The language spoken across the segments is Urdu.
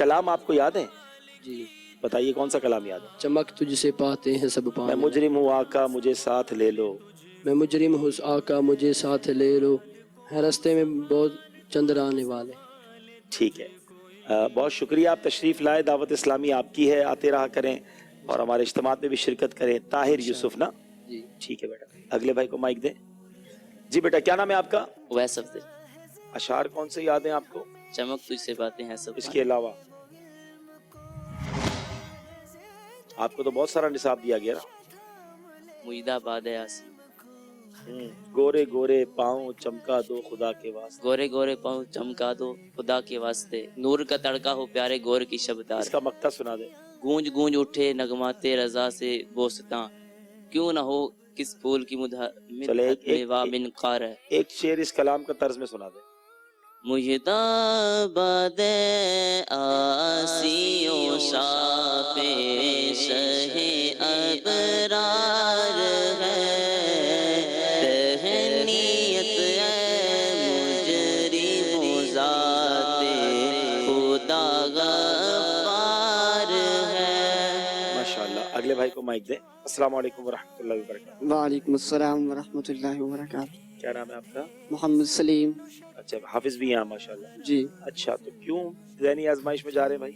کلام آپ کو یاد ہے؟ جی بتائیے کون سا کلام یاد ہے؟ چمک تجھ سے پاتے ہیں سب میں پانے، مجرم ہوں آقا مجھے ساتھ لے لو. میں مجرم ہوں آقا مجھے ساتھ لے لو، ہے رستے میں بہت چند آنے والے. ٹھیک ہے، بہت شکریہ، آپ تشریف لائے. دعوت اسلامی آپ کی ہے، آتے رہا کریں اور ہمارے اجتماعات میں بھی شرکت کریں. طاہر یوسف نا؟ جی ٹھیک ہے بیٹا. اگلے بھائی کو مائک دیں. جی بیٹا کیا نام ہے آپ کا؟ ویس افضل. اشعار کون سے یاد ہیں آپ کو؟ چمک تجھ سے باتیں ہیں سب اس کے علاوہ آپ کو تو بہت سارا نصاب دیا گیا نا. مجدہ باد آسی، گورے گورے پاؤں چمکا دو خدا کے واسطے. گورے گورے پاؤں چمکا دو خدا کے واسطے، نور کا تڑکا ہو پیارے گور کی شبدار. اس کا مقطع سنا دے. گونج گونج اٹھے نغمات رضا سے بوستاں، کیوں نہ ہو کس پھول کی چلے مدحت میں منقار ہے. ایک شعر اس کلام کا طرز میں سنا دے. مجدہ باد آسیوں صاف شہ ابرار ہے، تہنیت مجرم ذات خدا غفار ہے. ماشاءاللہ. اگلے بھائی کو مائک دیں. السلام علیکم ورحمۃ اللہ وبرکاتہ. وعلیکم السلام ورحمۃ اللہ وبرکاتہ. کیا نام ہے آپ کا؟ محمد سلیم. اچھا حافظ بھی ہیں ماشاءاللہ. جی. اچھا تو کیوں ذہنی آزمائش میں جا رہے ہیں بھائی؟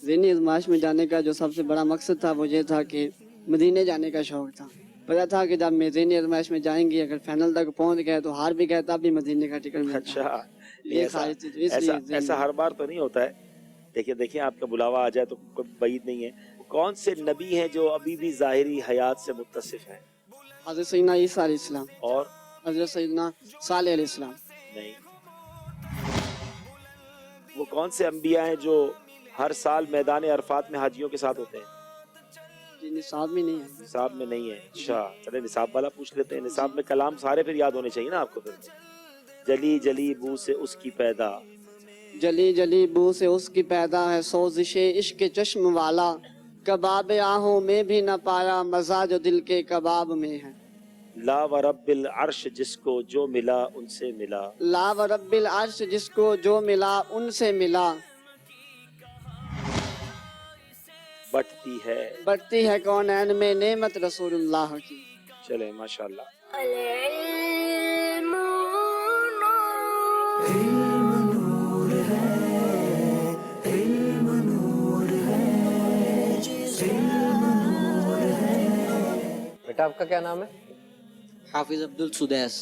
ذہنی آزمائش میں جانے کا جو سب سے بڑا مقصد تھا وہ یہ تھا کہ مدینے جانے کا شوق تھا. پتا تھا کہ جب میں ذہنی آزمائش میں جائیں گے اگر فائنل تک پہنچ گئے تو ہار بھی گئے تب بھی مدینے کا ٹکٹ ملتا. اچھا یہ خواہش تھی، اس لیے ایسا ہر بار تو نہیں ہوتا ہے. دیکھیں آپ کا بلاوا آ جائے تو کوئی بعید نہیں ہے. کون سے نبی ہیں جو ابھی بھی ظاہری حیات سے متصف ہیں؟ حضرت سیدنا عیسیٰ علیہ السلام اور حضرت سیدنا صالح علیہ السلام. نہیں. وہ کون سے انبیاء ہیں جو ہر سال میدان عرفات میں حاجیوں کے ساتھ ہوتے ہیں؟ جی نصاب میں نہیں ہے. نصاب میں نہیں ہے. اچھا چلے نصاب والا پوچھ لیتے ہیں. نصاب میں کلام سارے پھر یاد ہونے چاہیے نا آپ کو. پھر جلی جلی بو سے اس کی پیدا، جلی جلی بو سے اس کی پیدا ہے سوزش عشق چشم والا، کباب آہوں میں بھی نہ پایا مزہ جو دل کے کباب میں ہے. لا و رب العرش جس کو جو ملا ان سے ملا، لا و رب العرش جس کو جو ملا ان سے ملا. بڑھتی ہے کونین میں نعمت رسول اللہ کی. چلے ماشاءاللہ. بیٹا آپ کا کیا نام ہے؟ حافظ عبد السدیس.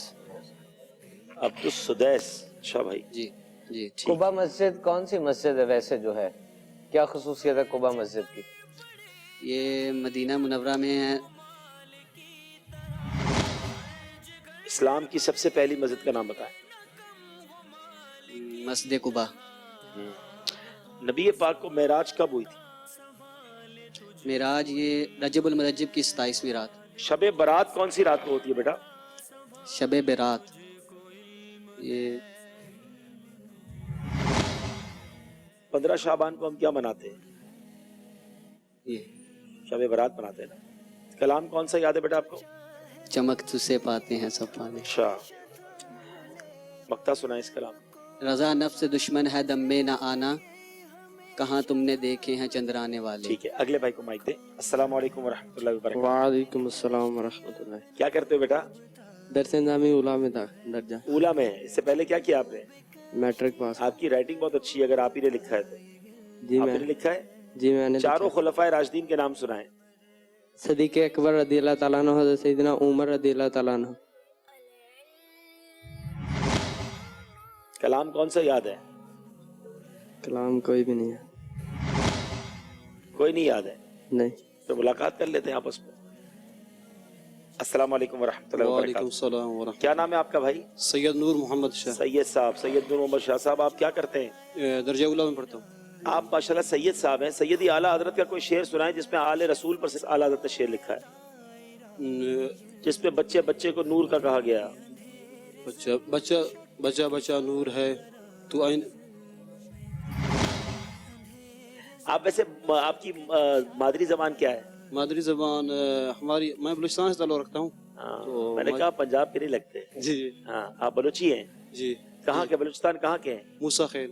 عبد السدیس. اچھا بھائی. جی جی. قبا مسجد کون سی مسجد ہے ویسے جو ہے؟ کیا خصوصیت ہے قبا مسجد کی؟ یہ مدینہ منورہ میں ہے. اسلام کی سب سے پہلی مسجد کا نام بتائیں. مسجد قبا. نبی پاک کو معراج کب ہوئی تھی؟ معراج یہ رجب المرجب کی 27ویں رات. شب برات کون سی رات کو ہوتی ہے بیٹا؟ شب برات یہ 15 شعبان کو ہم کیا مناتے ہیں؟ یہ شب برات مناتے ہیں نا. کلام کون سا یاد ہے بیٹا آپ کو؟ چمک تجھ سے پاتے ہیں سب پانے. اچھا مقطع سنائیں اس کلام. رضا نفس دشمن ہے دم میں نہ آنا، کہاں تم نے دیکھے ہیں چندرانے والے. ٹھیک ہے اگلے بھائی کو مائک دیں. السلام علیکم ورحمۃ اللہ وبرکاتہ. وعلیکم السلام ورحمۃ اللہ. کیا کرتے ہو بیٹا؟ درس نظامی اولا میں تھا درجہ. اولا میں ہے. اس سے پہلے کیا کیا آپ نے؟ Matric pass. آپ کی رائٹنگ بہت اچھی ہے اگر آپ ہی نے لکھا ہے تو. جی آپ میں نے لکھا ہے؟ جی میں نے چاروں خلفائے راشدین کے نام سنائیں. صدیق اکبر رضی اللہ تعالیٰ عنہ، حضرت سیدنا عمر رضی اللہ تعالیٰ عنہ. کلام کون سا یاد ہے؟ کلام کوئی بھی نہیں ہے. کوئی نہیں یاد ہے نہیں. تو ملاقات کر لیتے ہیں آپس میں. السلام علیکم ورحمۃ اللہ وبرکاتہ. السلام ورحمۃ. کیا نام ہے آپ کا بھائی؟ سید نور محمد شاہ. سید صاحب. سید نور محمد شاہ صاحب آپ کیا کرتے ہیں؟ درجہ اولا میں پڑھتا ہوں. آپ ماشاءاللہ سید صاحب ہیں. سیدی اعلیٰ حضرت کا کوئی شعر سنائیں جس میں آل رسول پر سے اعلیٰ حضرت نے شعر لکھا ہے، جس پہ بچے بچے کو نور کا کہا گیا. بچہ بچہ بچہ بچہ نور ہے تو آئین. آپ ویسے آپ کی مادری زبان کیا ہے؟ مادری زبان ہماری، میں بلوچستان سے تعلق رکھتا ہوں. تو میں نے کہا پنجاب کے نہیں لگتے. جی ہاں آپ بلوچی ہیں. جی. کہاں کے؟ بلوچستان کہاں کے ہیں؟ موسیٰ خیل.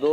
2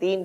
3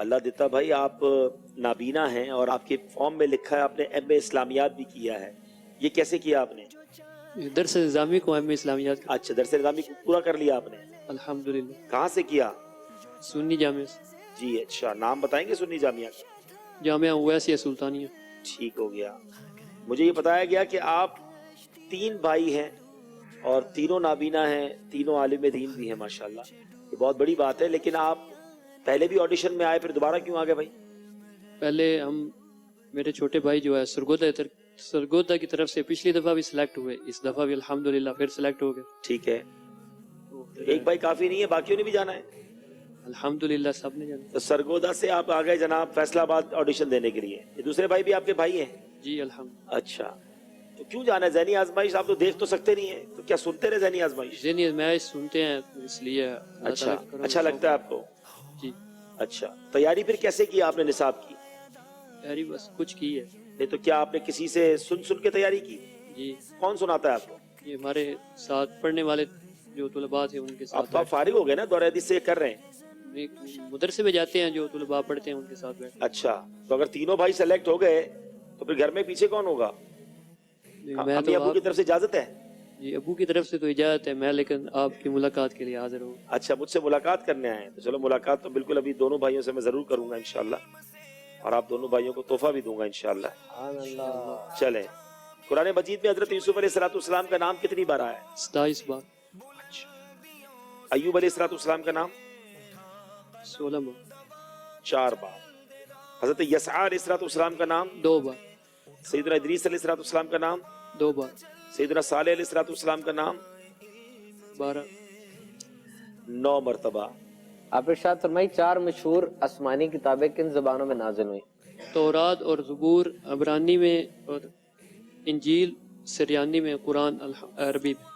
اللہ دیتا بھائی آپ نابینا ہیں اور آپ کے فارم میں لکھا ہے آپ نے ایم اے اسلامیات بھی کیا ہے، یہ کیسے کیا آپ نے؟ درس نظامی کو ایم اسلامیات کا اچھا درس نظامی کو پورا کر لیا آپ نے، الحمدللہ کہاں سے کیا؟ سنی جامعہ سے، جی اچھا، نام بتائیں گے سنی جامعہ کا؟ جامعہ اویسیہ سلطانیہ۔ ٹھیک ہو گیا۔ مجھے یہ بتایا گیا کہ آپ 3 بھائی ہیں اور تینوں نابینا ہیں، تینوں عالم دین بھی ہیں ماشاءاللہ، یہ بہت بڑی بات ہے، لیکن آپ پہلے بھی آڈیشن میں آئے پھر دوبارہ کیوں آ گئے بھائی؟ پہلے میرے چھوٹے بھائی جو ہے سرگودا کی طرف سے پچھلی دفعہ بھی سلیکٹ ہوئے، اس دفعہ بھی الحمدللہ پھر سلیکٹ ہو گئے۔ ٹھیک ہے، ایک بھائی کافی نہیں ہے، باقیوں نے بھی جانا ہے؟ الحمدللہ سب نے جانا۔ تو سرگودا سے آپ آ گئے جناب فیصلہ آباد آڈیشن دینے کے لیے، یہ دوسرے بھائی بھی آپ کے بھائی ہیں؟ جی الحمدللہ۔ اچھا، تو کیوں جانا ہے ذہنی آزمائش؟ آپ تو دیکھ تو سکتے نہیں ہیں، تو کیا سنتے رہے ذہنی آزمائش؟ ذہنی میچ سنتے ہیں اس لیے اللہ اچھا، تعالیٰ کا کرم اچھا لگتا ہے آپ کو؟ جی اچھا، تیاری پھر کیسے کی آپ نے نصاب کی؟ تیاری بس کچھ کی ہے نہیں تو کیا آپ نے کسی سے سن کے تیاری کی؟ جی، کون سناتا ہے آپ کو؟ یہ ہمارے ساتھ پڑھنے والے جو طلباء تھے ان کے اب ساتھ تو آپ فارغ ہو گئے نا، دورہ حدیث سے یہ کر رہے ہیں؟ مدرسے میں جاتے ہیں جو طلباء پڑھتے ہیں ان کے ساتھ بیٹھ۔ اچھا، تو اگر تینوں بھائی سلیکٹ ہو گئے تو پھر گھر میں پیچھے کون ہوگا؟ میں امی ابو کی طرف سے اجازت ہے؟ جی ابو کی طرف سے تو اجازت ہے، میں لیکن آپ کی ملاقات کے لیے حاضر ہوں۔ اچھا، مجھ سے ملاقات کرنے آئے ہیں، تو چلو ملاقات تو بالکل ابھی دونوں بھائیوں سے میں ضرور کروں گا انشاءاللہ، اور آپ دونوں بھائیوں کو تحفہ بھی دوں گا انشاءاللہ۔ چلیں، قرآن مجید میں حضرت یوسف علیہ السلام کا نام کتنی بار آیا ہے؟ 27 بار۔ اچھا، ایوب علیہ السلام کا نام 16 بار۔ 4 بار۔ حضرت یسع علیہ السلام کا نام 2 بار۔ سیدنا ادریس علیہ السلام کا نام 2 بار۔ سیدنا صالح علیہ السلام کا نام 12۔ 9 مرتبہ۔ آپ ارشاد فرمائی 4 مشہور آسمانی کتابیں کن زبانوں میں نازل ہوئی؟ تورات اور زبور عبرانی میں، اور انجیل سریانی میں، قرآن عربی میں۔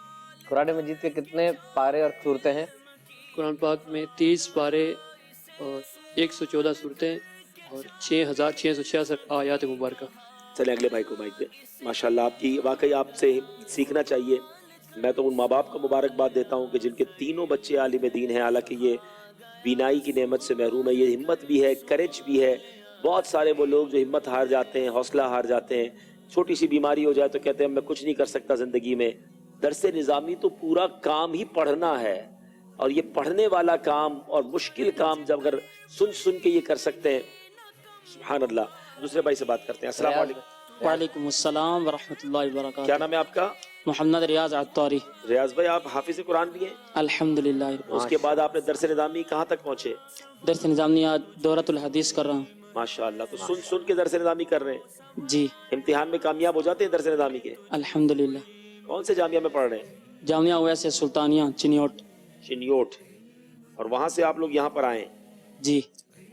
قرآن مجید کے کتنے پارے اور صورتیں ہیں؟ قرآن پاک میں 30 پارے اور 114 صورتیں اور 6666 آیات مبارکہ۔ چلے اگلے بھائی کو مائک دیں۔ ماشاءاللہ آپ کی واقعی آپ سے سیکھنا چاہیے۔ میں تو ان ماں باپ کو مبارکباد دیتا ہوں کہ جن کے تینوں بچے عالم دین ہیں، حالانکہ یہ بینائی کی نعمت سے محروم ہے، یہ ہمت بھی ہے، کریج بھی ہے۔ بہت سارے وہ لوگ جو ہمت ہار جاتے ہیں، حوصلہ ہار جاتے ہیں، چھوٹی سی بیماری ہو جائے تو کہتے ہیں میں کچھ نہیں کر سکتا زندگی میں۔ درس نظامی تو پورا کام ہی پڑھنا ہے، اور یہ پڑھنے والا کام اور مشکل کام جب اگر سن کے یہ کر سکتے ہیں، سبحان اللہ۔ دوسرے بھائی سے بات کرتے ہیں۔ السلام علیکم۔ وعلیکم السلام ورحمۃ اللہ وبرکاتہ۔ کیا نام ہے آپ کا؟ محمد ریاض عطاری۔ ریاض بھائی آپ حافظ قرآن بھی ہیں؟ الحمدللہ۔ اس کے بعد آپ نے درس نظامی کہاں تک پہنچے؟ درس نظامی دورۃ الحدیث کر رہا ہوں۔ ماشاءاللہ، تو سن کے درس نظامی کر رہے ہیں؟ جی۔ امتحان میں کامیاب ہو جاتے ہیں درس نظامی کے؟ الحمدللہ۔ کون سے جامعہ میں پڑھ رہے ہیں؟ جامعہ اویسیہ سلطانیہ چنیوٹ۔ اور وہاں سے آپ لوگ یہاں پر آئے؟ جی۔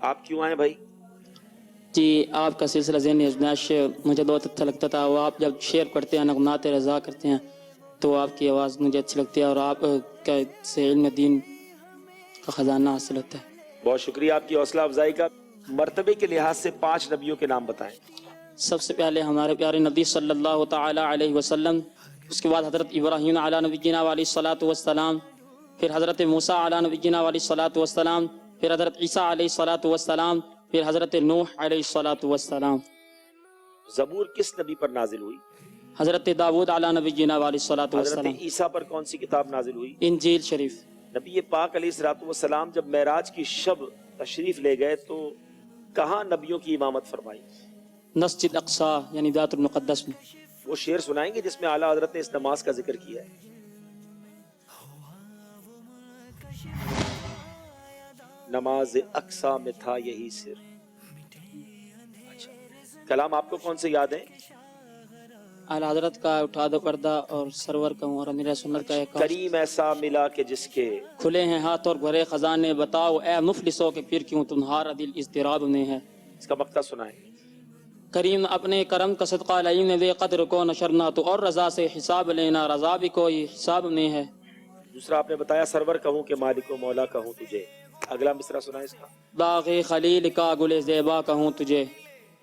آپ کیوں آئے بھائی؟ جی آپ کا سلسلہ ذہنی آزمائش مجھے بہت اچھا لگتا تھا، وہ آپ جب شعر پڑھتے ہیں، نغمات رضا کرتے ہیں، تو آپ کی آواز مجھے اچھی لگتی ہے، اور آپ کا سے علم دین کا خزانہ حاصل ہوتا ہے۔ بہت شکریہ آپ کی حوصلہ افزائی کا۔ مرتبے کے لحاظ سے 5 نبیوں کے نام بتائیں۔ سب سے پہلے ہمارے پیارے نبی صلی اللہ تعالی علیہ وسلم، اس کے بعد حضرت ابراہیم علیہ نبینا علیہ الصلاۃ والسلام، پھر حضرت موسیٰ علیہ نبینا علیہ الصلاۃ والسلام، پھر حضرت عیسیٰ علیہ الصلاۃ والسلام، پھر حضرت نوح علیہ الصلاۃ والسلام۔ زبور کس نبی پر نازل ہوئی؟ حضرت داؤد علیہ نبینا علیہ الصلاۃ والسلام۔ حضرت عیسیٰ پر کون سی کتاب نازل ہوئی؟ انجیل شریف۔ نبی پاک علیہ الصلوۃ والسلام جب معراج کی شب تشریف لے گئے تو کہاں نبیوں کی امامت فرمائی؟ مسجد اقصی یعنی بیت المقدس میں۔ وہ شعر سنائیں گے جس میں اعلیٰ حضرت نے اس نماز کا ذکر کیا ہے؟ نماز اقصی میں تھا یہی سر۔ اچھا، کلام آپ کو کون سے یاد ہیں؟ اعلیٰ حضرت کا اٹھا دو پردہ اور سرور کا اور امیر سنت کا ایک کریم ایسا ملا کہ جس کے کھلے ہیں ہاتھ اور بھرے خزانے، بتاؤ اے مفلسوں کہ پھر کیوں تمہارا دل اضطراب میں ہے۔ اس کا مقطع سنائیں۔ کریم اپنے کرم کا صدقہ لئی نے بے قدر کو نشرنا، تو اور رضا سے حساب لینا، رضا بھی کوئی حساب میں ہے۔ دوسرا آپ نے بتایا سرور کہوں کہ مالک و مولا کہوں تجھے۔ اگلا مصرع سنائیں اس کا۔ باغ خلیل کا گل زیبا کہوں تجھے،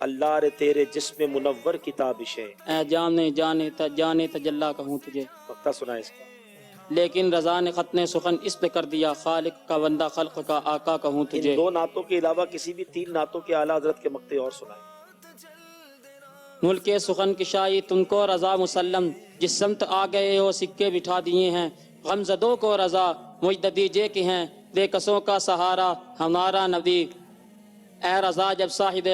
اللہ رے تیرے جسم منور کی تابشیں، اے جانے جانے تجلا کہوں تجھے۔ مقطع سنائیں اس کا۔ لیکن رضا نے ختم سخن اس پہ کر دیا، خالق کا بندہ خلق کا آقا کہوں ان تجھے۔ 2 نعتوں کے علاوہ کسی بھی 3 نعتوں کے اعلیٰ حضرت کے مقطع اور سنائیں۔ ملک سخن کی شاہی تم کو رضا مسلم، جس سمت آ گئے ہو سکے بٹھا دیے ہیں، غم زدوں کو رضا مجد دیجے کہ ہیں، بے کسوں کا سہارا ہمارا نبی۔ اے رضا جب صاحب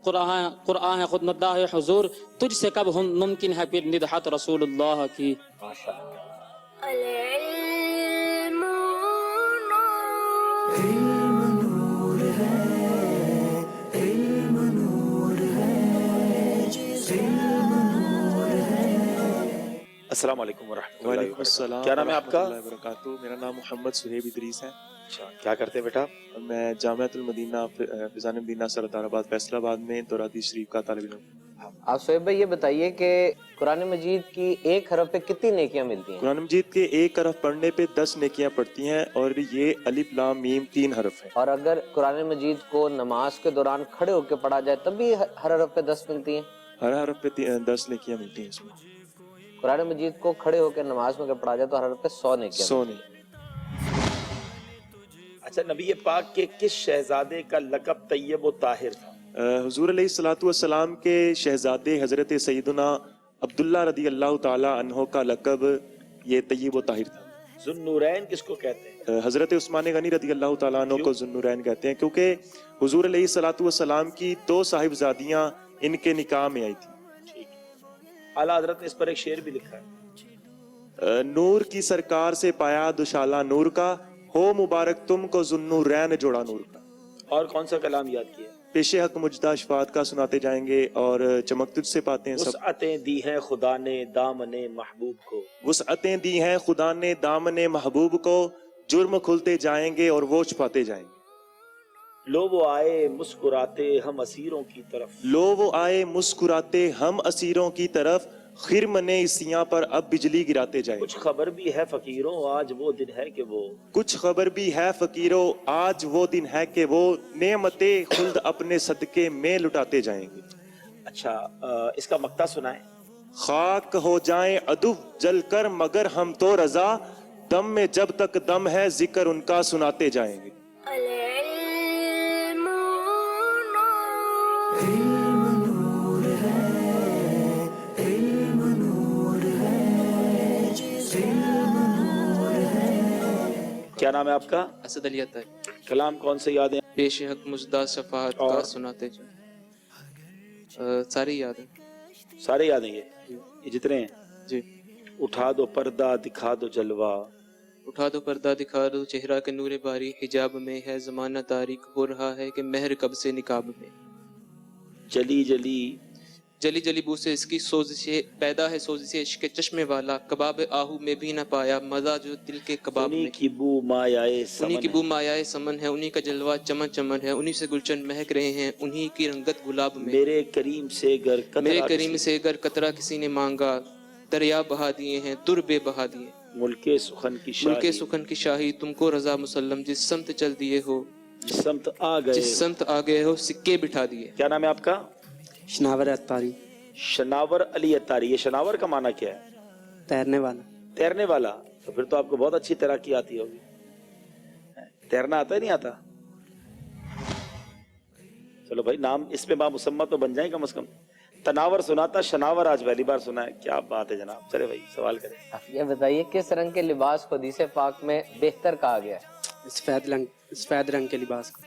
قرآن ہے خود مداح حضور، تجھ سے کب ہم ممکن ہے پھر ندحت رسول اللہ کی۔ السلام علیکم ورحمۃ اللہ وعلیکم وبرکاتہ۔ السلام کیا نام ہے آپ کا؟ ورحمۃ اللہ وبرکاتہ۔ میرا نام محمد سہیب ادریس ہے۔ اچھا، کیا کرتے ہیں بیٹا؟ میں جامعۃ المدینہ فیضان مدینہ سردار آباد فیصل آباد میں دورہ حدیث شریف کا طالب علم ہوں۔ آپ سہیب بھائی یہ بتائیے کہ قرآن مجید کی ایک حرف پہ کتنی نیکیاں ملتی ہیں؟ قرآن مجید کے ایک حرف پڑھنے پہ 10 نیکیاں پڑتی ہیں، اور یہ الف لام میم 3 حرف ہیں۔ اور اگر قرآن مجید کو نماز کے دوران کھڑے ہو کے پڑھا جائے تب بھی ہر حرف پہ 10 ملتی ہیں؟ ہر حرف پہ 10 نیکیاں ملتی ہیں اس میں۔ قرآن مجید کو کھڑے ہو کے نماز میں اگر پڑھا جائے تو ہر حرف پہ 100 نیکیاں 100 نہیں۔ اچھا، نبی پاک کے کس شہزادے کا لقب طیب و طاہر تھا؟ حضور علیہ الصلوۃ والسلام کے شہزادے حضرت سیدنا عبداللہ رضی اللہ تعالی عنہ کا لقب یہ طیب و طاہر تھا۔ ذوالنورین کس کو کہتے ہیں؟ حضرت عثمان غنی رضی اللہ تعالیٰ عنہ کو ذوالنورین کہتے ہیں، کیونکہ حضور علیہ الصلوۃ والسلام کی 2 صاحبزادیاں ان کے نکاح میں آئی تھی۔ اعلیٰ حضرت نے اس پر ایک شعر بھی لکھا ہے۔ نور کی سرکار سے پایا دشالہ نور کا، ہو مبارک تم کو ذوالنورین جوڑا نور کا۔ اور کون سا کلام یاد کیا؟ پیش حق مجدہ شفاعت کا سناتے جائیں گے، اور چمک تجھ سے پاتے ہیں سب۔ وسعتیں دی ہیں خدا نے دامن محبوب کو، وسعتیں دی ہیں خدا نے دامن محبوب کو، جرم کھلتے جائیں گے اور وہ چھپاتے جائیں گے۔ لو وہ آئے مسکراتے ہم اسیروں کی طرف، لو وہ آئے مسکراتے ہم اسیروں کی طرف، خرمنے اسیاں پر اب بجلی گراتے جائیں۔ کچھ خبر بھی ہے فقیروں آج وہ دن ہے کہ وہ، کچھ خبر بھی ہے فقیروں آج وہ دن ہے کہ وہ، نعمت خلد اپنے صدقے میں لٹاتے جائیں گے۔ اچھا، اس کا مقطع سنائیں۔ خاک ہو جائیں عدو جل کر مگر ہم تو رضا، دم میں جب تک دم ہے ذکر ان کا سناتے جائیں گے۔ کیا نام ہے آپ کا؟ اسد علی عطائی۔ کلام کون سے یاد ہیں؟ پیش حق مجدہ شفاعت کا سناتے جو سارے یاد ہیں۔ سارے یاد ہیں یہ جتنے ہیں؟ جی۔ اٹھا دو پردہ دکھا دو جلوہ، اٹھا دو پردہ دکھا دو چہرہ کے نور باری، حجاب میں ہے زمانہ تاریک ہو رہا ہے کہ مہر کب سے نقاب میں، جلی جلی جلی جلی بو سے اس کی سوزشیں پیدا ہے، سوزشیں عشق چشمے والا، کباب آہو میں بھی نہ پایا مزہ جو دل کے کباب میں، انہی کی بو مایائے سمن، انہی کی بو مایائے سمن ہے، انہی کا جلوہ چمن چمن ہے، انہی سے گلچن مہک رہے ہیں، انہی کی رنگت گلاب میں، میرے کریم سے گر قطرہ میرے کریم سے گر قطرہ کسی نے مانگا، دریا بہا دیے ہیں در بے بہا دیے، ملک سخن کی شاہی، ملک سخن کی شاہی تم کو رضا مسلم، جس سمت چل دیے ہو، جس سمت آ گئے، جس سمت آ گئے ہو سکے بٹھا دیے۔ کیا نام ہے آپ کا؟ شناور اتاری۔ شناور علی اتاری۔ یہ شناور کا معنی کیا ہے؟ تیرنے والا۔ تیرنے والا، تو پھر تو آپ کو بہت اچھی تیراکی آتی ہوگی۔ تیرنا آتا ہے نہیں آتا؟ چلو بھائی، نام اس میں بامسمہ تو بن جائیں کم از کم۔ تناور سنا تھا، شناور آج پہلی بار سنا ہے، کیا بات ہے جناب۔ چلے بھائی سوال کریں۔ آپ یہ بتائیے کس رنگ کے لباس کو حدیث پاک میں بہتر کہا گیا ہے؟ سفید رنگ کے لباس کو۔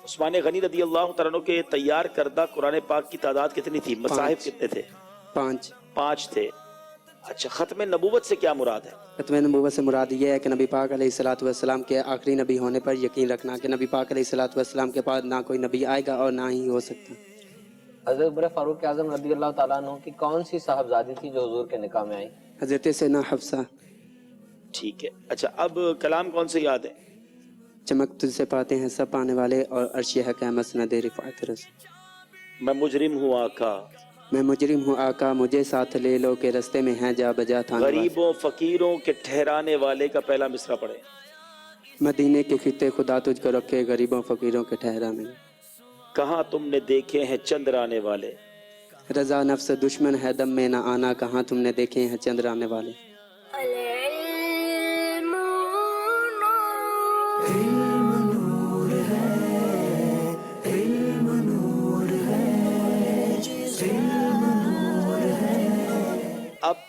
عثمان غنی رضی اللہ تعالیٰ عنہ کے تیار کردہ قرآن پاک کی تعداد کتنی تھی؟ مصاحف کتنے تھے؟ 5 تھے۔ اچھا، ختم نبوت سے کیا مراد ہے؟ ختم نبوت سے مراد یہ ہے کہ نبی پاک علیہ الصلوۃ والسلام کے آخری نبی ہونے پر یقین رکھنا کہ نبی پاک علیہ الصلوۃ والسلام کے بعد نہ کوئی نبی آئے گا اور نہ ہی ہو سکتا۔ حضرت عمر فاروق اعظم رضی اللہ تعالیٰ عنہ کی کون سی صاحبزادی تھی جو حضور کے نکاح میں آئی؟ حضرت سیدنا حفصہ۔ ٹھیک ہے۔ اچھا، اب کلام کون سے یاد ہے؟ چمک تجھ سے پاتے ہیں سب پانے والے، اور عرش حق مسند رفعت رسول۔ میں مجرم ہوں آقا، میں مجرم ہوں آقا، مجھے ساتھ لے لو کہ رستے میں ہیں جا بجا تھانے والے۔ غریبوں فقیروں کے ٹھہرانے والے کا پہلا مصرع پڑھے۔ مدینے کے خطے خدا تجھ کو رکھے، غریبوں فقیروں کے ٹھہرانے۔ کہاں تم نے دیکھے ہیں چندرانے والے، رضا نفس دشمن ہے دم میں نہ آنا، کہاں تم نے دیکھے ہیں چندرانے والے۔ اب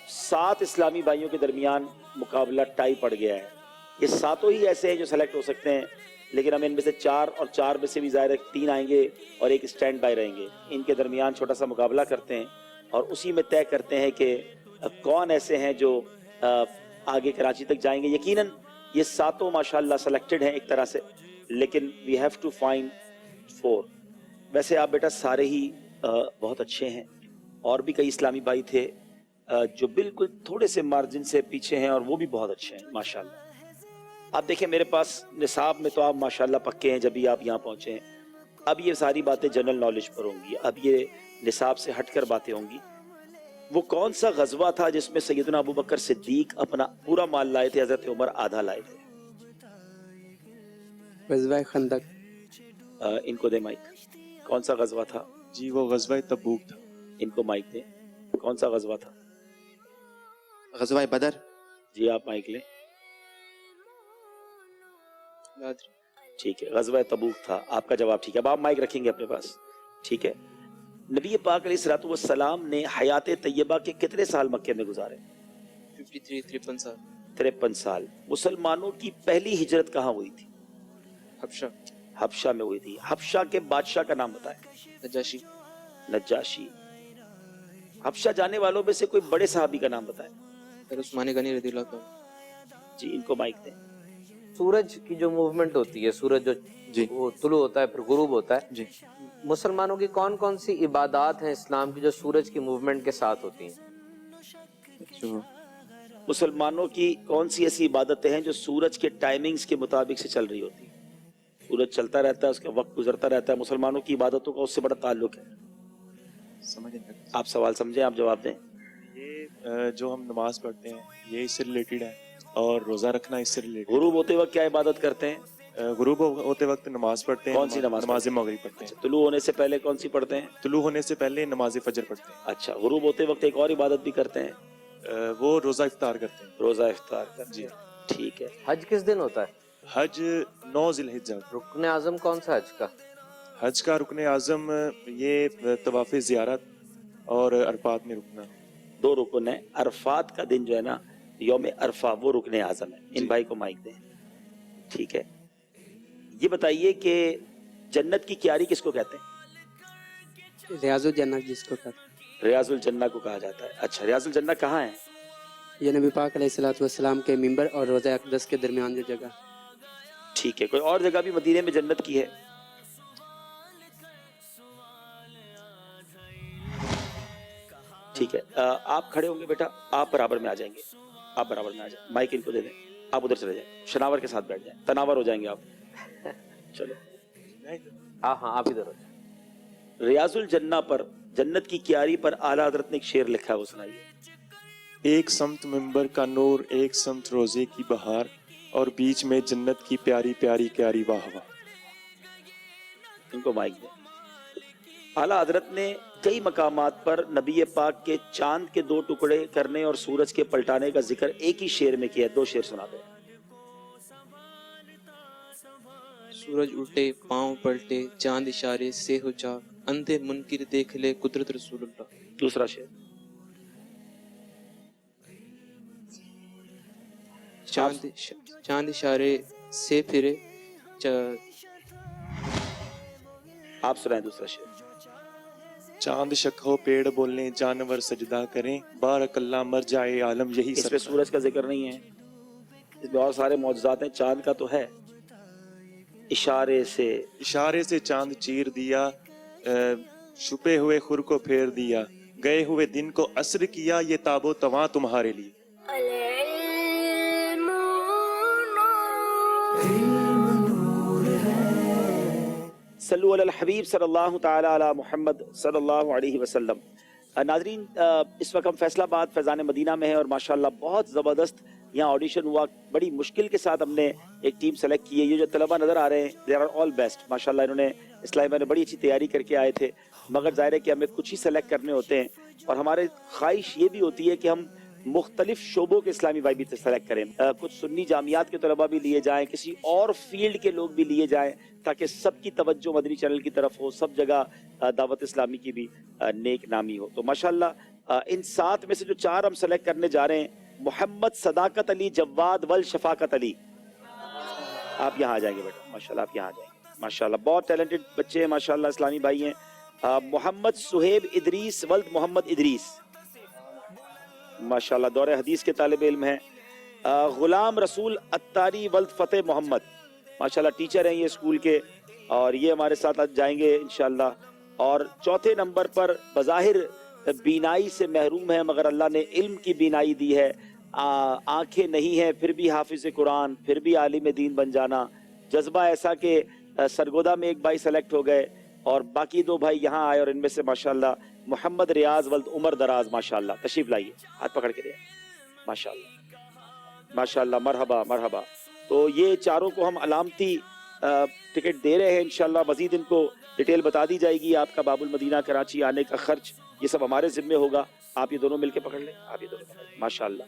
7 اسلامی بھائیوں کے درمیان مقابلہ ٹائی پڑ گیا ہے. یہ 7 ہی ایسے ہیں جو سلیکٹ ہو سکتے ہیں، لیکن ہم ان میں سے 4 اور 4 میں سے بھی ظاہر ہے 3 آئیں گے اور ایک اسٹینڈ بائی رہیں گے. ان کے درمیان چھوٹا سا مقابلہ کرتے ہیں اور اسی میں طے کرتے ہیں کہ کون ایسے ہیں جو آگے کراچی تک جائیں گے. یقیناً یہ 7 ماشاءاللہ سلیکٹڈ ہیں ایک طرح سے، لیکن وی ہیو ٹو فائنڈ 4. ویسے آپ بیٹا سارے ہی بہت اچھے ہیں، اور بھی کئی اسلامی بھائی تھے جو بالکل تھوڑے سے مارجن سے پیچھے ہیں اور وہ بھی بہت اچھے ہیں ماشاءاللہ. آپ دیکھیں میرے پاس نصاب میں تو آپ ماشاءاللہ پکے ہیں جب بھی آپ یہاں پہنچے ہیں. اب یہ ساری باتیں جنرل نالج پر ہوں گی، اب یہ نصاب سے ہٹ کر باتیں ہوں گی. وہ کون سا غزوہ تھا جس میں سیدنا ابو بکر صدیق اپنا پورا مال لائے تھے، حضرت عمر آدھا لائے تھے؟ غزوہ خندق. ان کو دے مائک. کون سا غزوہ تھا؟ جی وہ غزوہ تبوک تھا. ان کو مائک دیں. کون سا غزوہ تھا؟ غزوہ بدر. جی آپ مائک لیں. ٹھیک ہے، غزوہ تبوک تھا. آپ کا جواب ٹھیک ہے. اب آپ مائک رکھیں گے اپنے پاس، ٹھیک ہے. نبی پاک علیہ الصلوۃ والسلام نے حیات طیبہ کے کتنے سال مکے میں گزارے؟ 53 سال. 53 سال. مسلمانوں کی پہلی ہجرت کہاں ہوئی تھی؟ حبشہ. حبشہ میں ہوئی تھی. حبشہ کے بادشاہ کا نام بتائیں. نجاشی. نجاشی. حبشہ جانے والوں میں سے کوئی بڑے صحابی کا نام بتائیں. عثمان غنی رضی اللہ عنہ. جی ان کو مائک دیں. سورج کی جو موومنٹ ہوتی ہے، سورج جو وہ طلوع ہوتا ہے پھر غروب ہوتا ہے، جی مسلمانوں کی کون کون سی عبادات ہیں اسلام کی جو سورج کی موومنٹ کے ساتھ ہوتی ہیں؟ مسلمانوں کی کون سی ایسی عبادتیں ہیں جو سورج کے ٹائمنگز کے مطابق سے چل رہی ہوتی ہیں؟ سورج چلتا رہتا ہے، اس کا وقت گزرتا رہتا ہے، مسلمانوں کی عبادتوں کا اس سے بڑا تعلق ہے. آپ سوال سمجھیں، آپ جواب دیں. یہ جو ہم نماز پڑھتے ہیں یہ اس سے ریلیٹڈ ہے، اور روزہ رکھنا اس سے ریلیٹڈ. غروب ہوتے وقت کیا عبادت کرتے ہیں؟ غروب ہوتے وقت نماز پڑھتے ہیں. کون سی نماز؟ نماز مغرب پڑھتے ہیں. طلوع ہونے سے پہلے کون سی پڑھتے ہیں؟ طلوع ہونے سے پہلے نماز فجر پڑھتے ہیں. اچھا. غروب ہوتے وقت ایک اور عبادت بھی کرتے ہیں، وہ روزہ افطار کرتے ہیں. روزہ افطار کرتے جی ہیں. ٹھیک ہے. حج کس دن ہوتا ہے؟ حج 9 ذی الحجہ. رکن اعظم کون سا حج کا؟ حج کا رکن اعظم یہ طواف زیارت اور عرفات میں رکنا. 2 رکن ہیں. عرفات کا دن جو ہے نا، یوم عرفہ، وہ رکن اعظم ہے. ان بھائی کو مائک دیں. ٹھیک ہے. یہ بتائیے کہ جنت کی کیاری کس کو کہتے ہیں؟ ریاض الجنہ جس کو کہتے ہیں. ریاض الجنہ کو کہا جاتا ہے. اچھا، ریاض الجنہ کہاں ہے؟ یہ نبی پاک علیہ الصلوۃ والسلام کے منبر اور روضہ اقدس کے درمیان جو جگہ. ٹھیک ہے. کوئی اور جگہ بھی مدینے میں جنت کی ہے؟ ٹھیک ہے. آپ کھڑے ہوں گے بیٹا، آپ برابر میں آ جائیں گے. آپ برابر میں آ جائیں. مائک ان کو دے دیں. آپ ادھر چلے جائیں، شناور کے ساتھ بیٹھ جائیں، تناور ہو جائیں گے آپ. چلو. ہاں آپ ادھر ہو جائیں. ریاض الجنہ پر، جنت کی کیاری پر اعلیٰ حضرت نے ایک شعر لکھا ہے، وہ سنائیے. ایک سمت منبر کا نور، ایک سمت روزے کی بہار، اور بیچ میں جنت کی پیاری پیاری کیاری واہ واہ. ان کو مائک دیں. اعلیٰ حضرت نے کئی مقامات پر نبی پاک کے چاند کے 2 ٹکڑے کرنے اور سورج کے پلٹانے کا ذکر ایک ہی شعر میں کیا ہے. 2 شعر سنا دیں. سورج الٹے پاؤں پلٹے، چاند اشارے سے ہو چاک، اندھے منکر دیکھ لے قدرت رسول اللہ. دوسرا شعر. چاند اشارے سے پھرے. آپ سنائیں دوسرا شعر. چاند شکھو پیڑ بولنے، جانور سجدہ کریں، بارک اللہ مر جائے عالم یہی. اس میں سورج کا ذکر نہیں ہے، اس میں اور سارے معجزات ہیں. چاند کا تو ہے. اشارے سے چاند چیر دیا، چھپے ہوئے خور کو پھیر دیا، گئے ہوئے دن کو عصر کیا، یہ تاب و تواں تمہارے لیے. صلو علی الحبیب صلی اللہ تعالی علی محمد صلی اللہ علیہ وسلم. ناظرین، اس وقت ہم فیصل آباد فیضان مدینہ میں ہیں اور ماشاءاللہ بہت زبردست یہاں آڈیشن ہوا. بڑی مشکل کے ساتھ ہم نے ایک ٹیم سلیکٹ کی ہے. یہ جو طلبہ نظر آ رہے ہیں دے آر آل بیسٹ ماشاءاللہ. انہوں نے اسلامیہ میں بڑی اچھی تیاری کر کے آئے تھے، مگر ظاہر ہے کہ ہمیں کچھ ہی سلیکٹ کرنے ہوتے ہیں، اور ہمارے خواہش یہ بھی ہوتی ہے کہ ہم مختلف شعبوں کے اسلامی بھائی بھی سلیکٹ کریں. کچھ سنی جامعات کے طلباء بھی لیے جائیں, کسی اور فیلڈ کے لوگ بھی لیے جائیں, تاکہ سب کی توجہ مدنی چینل کی طرف ہو, سب جگہ دعوت اسلامی کی بھی نیک نامی ہو. تو ماشاءاللہ ان 7 میں سے جو 4 ہم سلیکٹ کرنے جا رہے ہیں, محمد صداقت علی جواد ول شفاقت علی, آپ یہاں آ جائیں گے بیٹا, ماشاءاللہ آپ یہاں آ جائیں گے. ماشاءاللہ بہت ٹیلنٹڈ بچے ہیں ماشاءاللہ, اسلامی بھائی ہیں. محمد سہیب ادریس ولد محمد ادریس, ماشاءاللہ دور حدیث کے طالب علم ہیں. غلام رسول اتاری ولد فتح محمد, ماشاءاللہ ٹیچر ہیں یہ اسکول کے, اور یہ ہمارے ساتھ آج جائیں گے انشاءاللہ. اور چوتھے نمبر پر بظاہر بینائی سے محروم ہے, مگر اللہ نے علم کی بینائی دی ہے, آنکھیں نہیں ہیں پھر بھی حافظ قرآن, پھر بھی عالم دین بن جانا. جذبہ ایسا کہ سرگودا میں ایک بھائی سلیکٹ ہو گئے اور باقی 2 بھائی یہاں آئے, اور ان میں سے ماشاءاللہ محمد ریاض ولد عمر دراز, ماشاءاللہ تشریف لائیے, ہاتھ پکڑ کے لے, ماشاءاللہ ماشاءاللہ, مرحبا مرحبا. تو یہ چاروں کو ہم علامتی ٹکٹ دے رہے ہیں انشاءاللہ. مزید ان کو ڈیٹیل بتا دی جائے گی. آپ کا باب المدینہ کراچی آنے کا خرچ یہ سب ہمارے ذمہ ہوگا. آپ یہ دونوں مل کے پکڑ لیں, آپ یہ دونوں پکڑ لیں, ماشاءاللہ.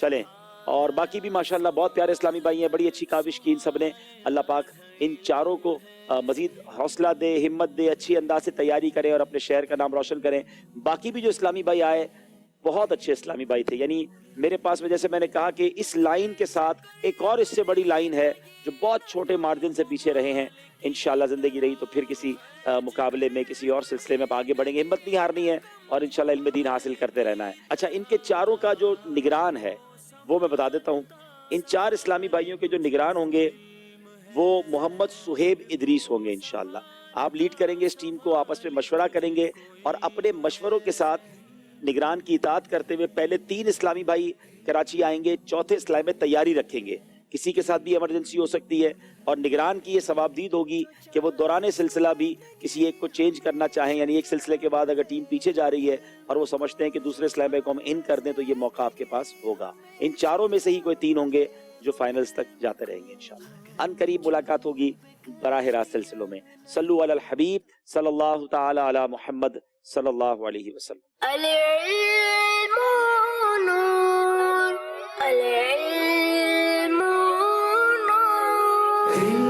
چلیں, اور باقی بھی ماشاءاللہ بہت پیارے اسلامی بھائی ہیں, بڑی اچھی کاوش کی ان سب نے. اللہ پاک ان چاروں کو مزید حوصلہ دے, ہمت دے, اچھی انداز سے تیاری کریں اور اپنے شہر کا نام روشن کریں. باقی بھی جو اسلامی بھائی آئے بہت اچھے اسلامی بھائی تھے. یعنی میرے پاس میں جیسے میں نے کہا کہ اس لائن کے ساتھ ایک اور اس سے بڑی لائن ہے جو بہت چھوٹے مارجن سے پیچھے رہے ہیں. انشاءاللہ زندگی رہی تو پھر کسی مقابلے میں کسی اور سلسلے میں آگے بڑھیں گے. ہمت نہیں ہارنی ہے اور انشاءاللہ علم دین حاصل کرتے رہنا ہے. اچھا, ان کے چاروں کا جو نگران ہے وہ میں بتا دیتا ہوں. ان 4 اسلامی بھائیوں کے جو نگران ہوں گے وہ محمد سہیب ادریس ہوں گے انشاءاللہ. آپ لیڈ کریں گے اس ٹیم کو, آپس میں مشورہ کریں گے, اور اپنے مشوروں کے ساتھ نگران کی اطاعت کرتے ہوئے پہلے 3 اسلامی بھائی کراچی آئیں گے, چوتھے اسلامی میں تیاری رکھیں گے. کسی کے ساتھ بھی ایمرجنسی ہو سکتی ہے, اور نگران کی یہ ثوابدید ہوگی کہ وہ دوران سلسلہ بھی کسی ایک کو چینج کرنا چاہیں. یعنی ایک سلسلے کے بعد اگر ٹیم پیچھے جا رہی ہے اور وہ سمجھتے ہیں کہ دوسرے اسلامی کو ہم ان کر دیں تو یہ موقع آپ کے پاس ہوگا. ان چاروں میں سے ہی کوئی 3 ہوں گے جو فائنلز تک جاتے رہیں گے انشاءاللہ. ان قریب ملاقات ہوگی براہ راست سلسلوں میں. صلو علی الحبیب صلی اللہ تعالی علی محمد صلی اللہ علیہ وسلم. العلم نور العلم نور